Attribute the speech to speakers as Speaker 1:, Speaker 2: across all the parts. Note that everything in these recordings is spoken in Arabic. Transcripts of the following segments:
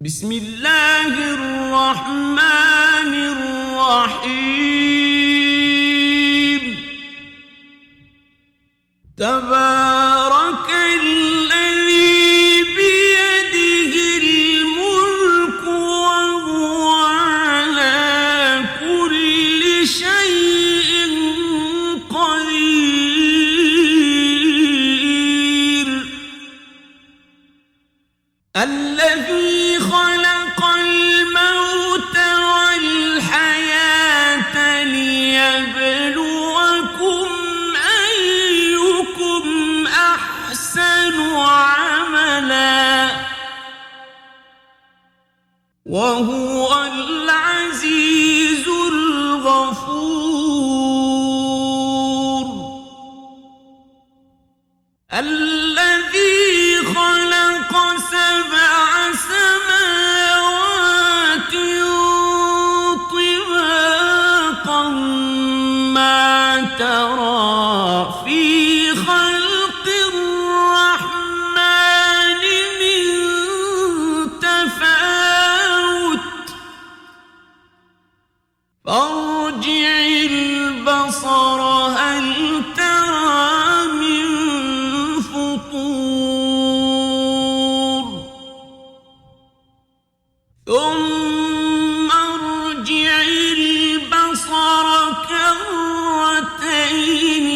Speaker 1: بسم الله الرحمن الرحيم تبارك الذي بيده الملك وهو على كل شيء قدير الذي خلق الموت والحياة ليبلوكم أيكم أحسن عملا وهو العزيز الغفور الذي خلق سبع سماوات طباقا ما ترى في خلق الرحمن من تفاوت فارجع البصر هل ترى من فطور ثم ارجع البصر كرتين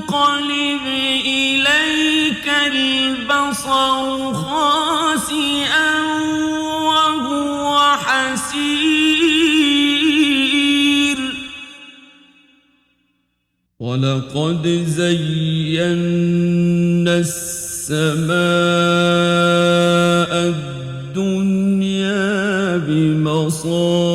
Speaker 1: ينقلب إليك البصر خاسئا وهو حسير ولقد زينا السماء الدنيا بمصابيح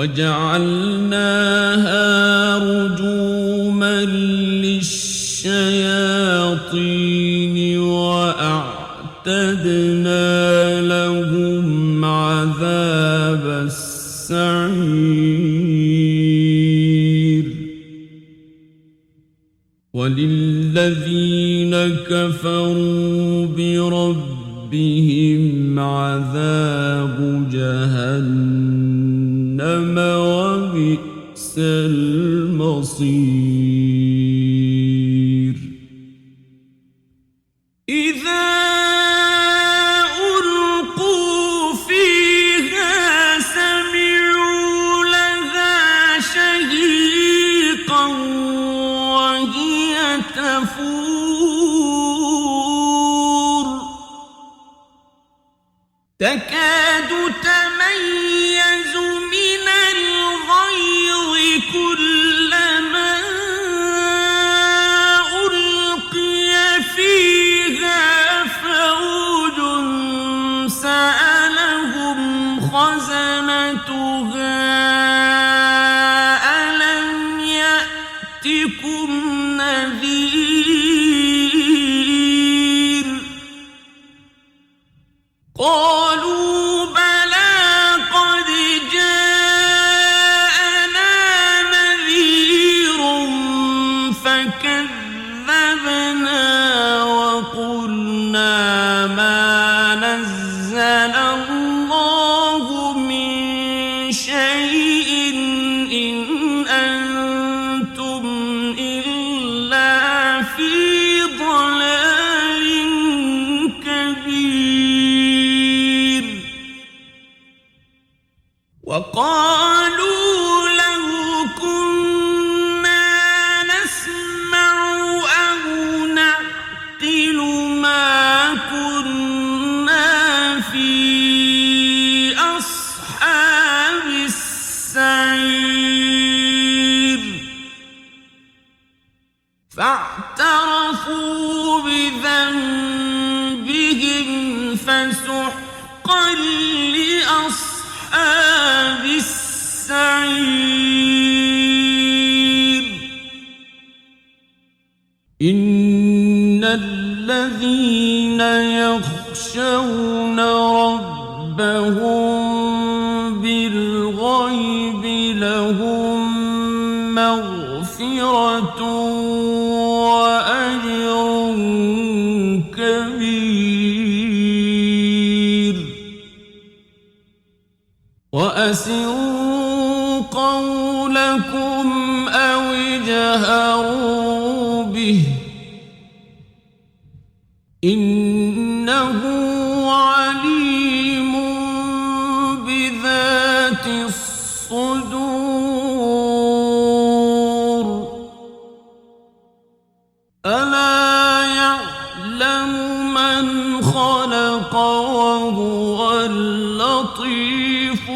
Speaker 1: وجعلناها رجوما للشياطين وأعتدنا لهم عذاب السعير وللذين كفروا بربهم عذاب جهنم وبئس المصير إذا ألقوا فيها سمعوا لها شهيقا وهي تفور تكاد تميز من الغيظ كلما ألقي فيها فوج سألهم خزنتها ألم يأتكم نذير قالوا بلى قد جاءنا نذير فكذبنا وقلنا ما نزل الله من شيء إن أنتم إلا في ضلال كبير وقالوا لو كنا نسمع أو نعقل ما كنا في أصحاب السعير فاعترفوا بذنبهم فسحقا لأصحاب السعير إن الذين يخشون ربهم بالغيب لهم مغفرة مغفرة وأجر كبير وأسروا قولكم أو اجهروا به إنه عليم بذات الصدور ألا يعلم من خلق وهو اللطيف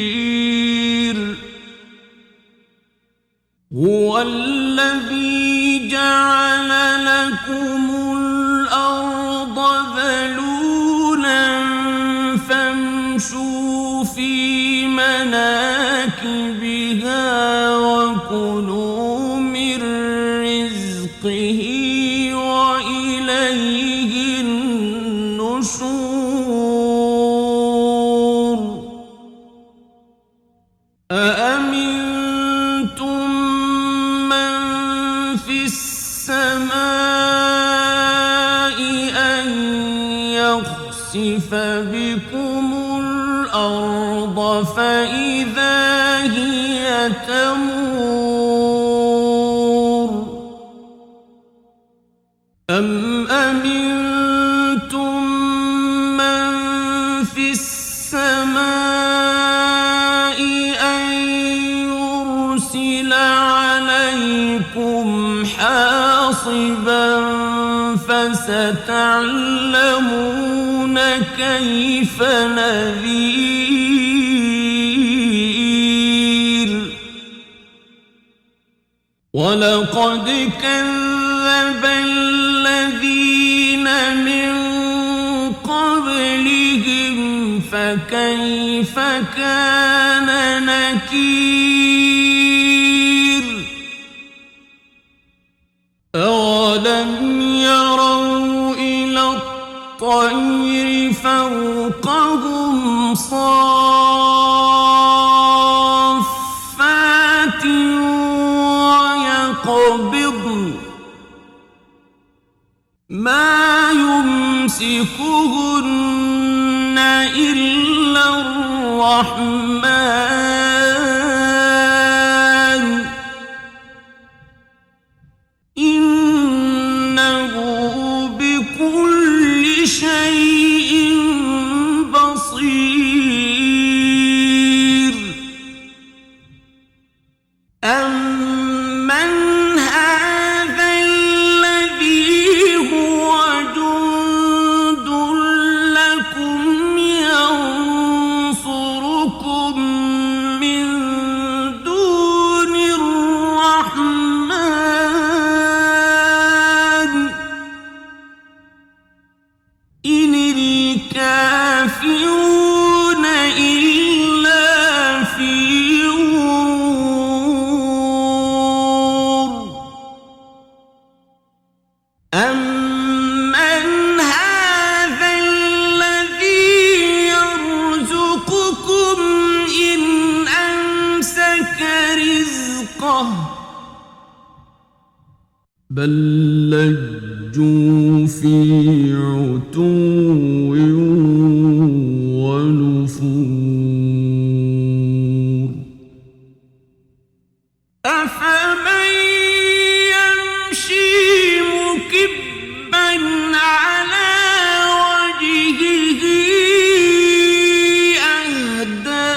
Speaker 1: الخبير هو الذي جعل لكم الأرض ذلولا فامشوا في مناكبها وكلوا من رزقه وإليه النشور أأمنتم من في السماء أن يخسف بكم الأرض فإذا هي تمور أم أمنتم من في السماء أن يرسل عليكم حاصبا فستعلمون كيف نذير ولقد كذب الذين من قبلهم فكيف كان نكير أولم يروا إلى الطير فوقهم صافات ويقبضن ما يمسكهن إلا الرحمن إنه بكل شيء بصير أمن هذا الذي هو جند لكم ينصركم من دون الرحمن إن الكافرون إلا في غرور أمن هذا الذي يرزقكم إن أمسك رزقه بل لجوا في عتو ونفور أفمن يمشي مكبا على وجهه أهدى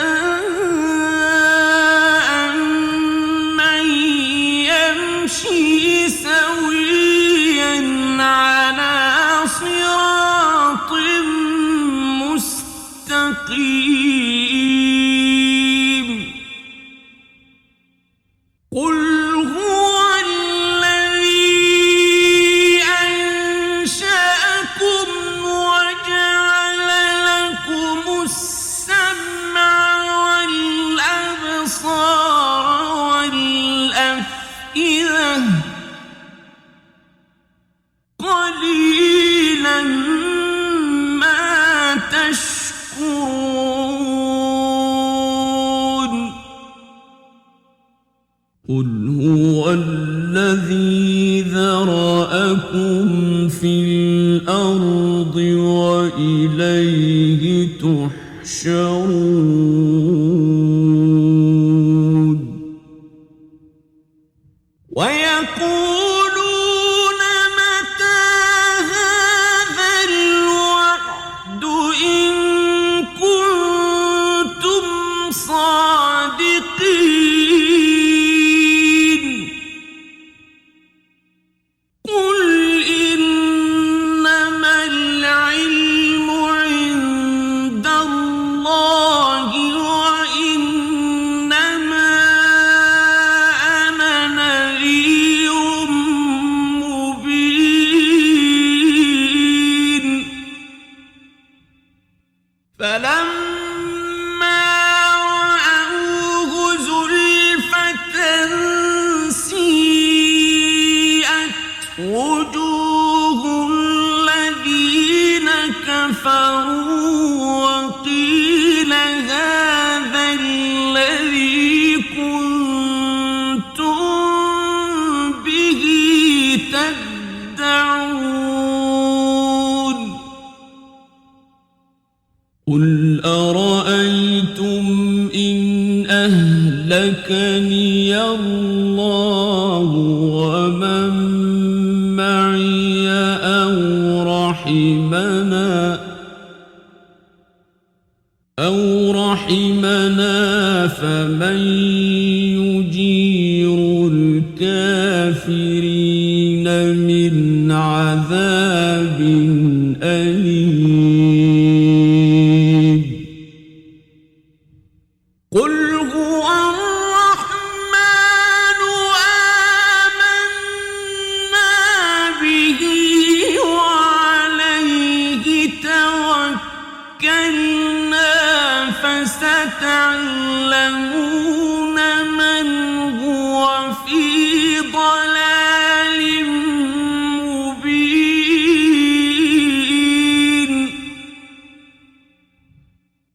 Speaker 1: أمن يمشي سويا على قل هو الذي ذرأكم في الأرض وإليه تحشرون ويقولون متى هذا الوعد إن كنتم صادقين قل إنما العلم عند الله وإنما أنا نذير مبين فلما رأوه زلفة سيئت وجوه الذين كفروا وقيل هذا الذي كنتم به تدعون قل أرأيتم إن أهلكني الله ومن معي أو رحمنا فمن يجير الكافرين من عذاب أليم قل هو الرحمن آمنا به وعليه توكلنا فستعلمون من هو في ضلال مبين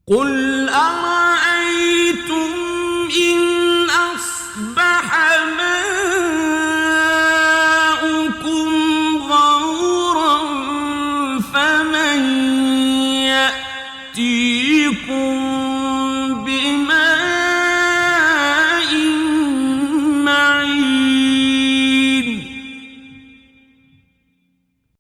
Speaker 1: قل أرأيتم إن أصبح ماؤكم غورا فمن يأتيكم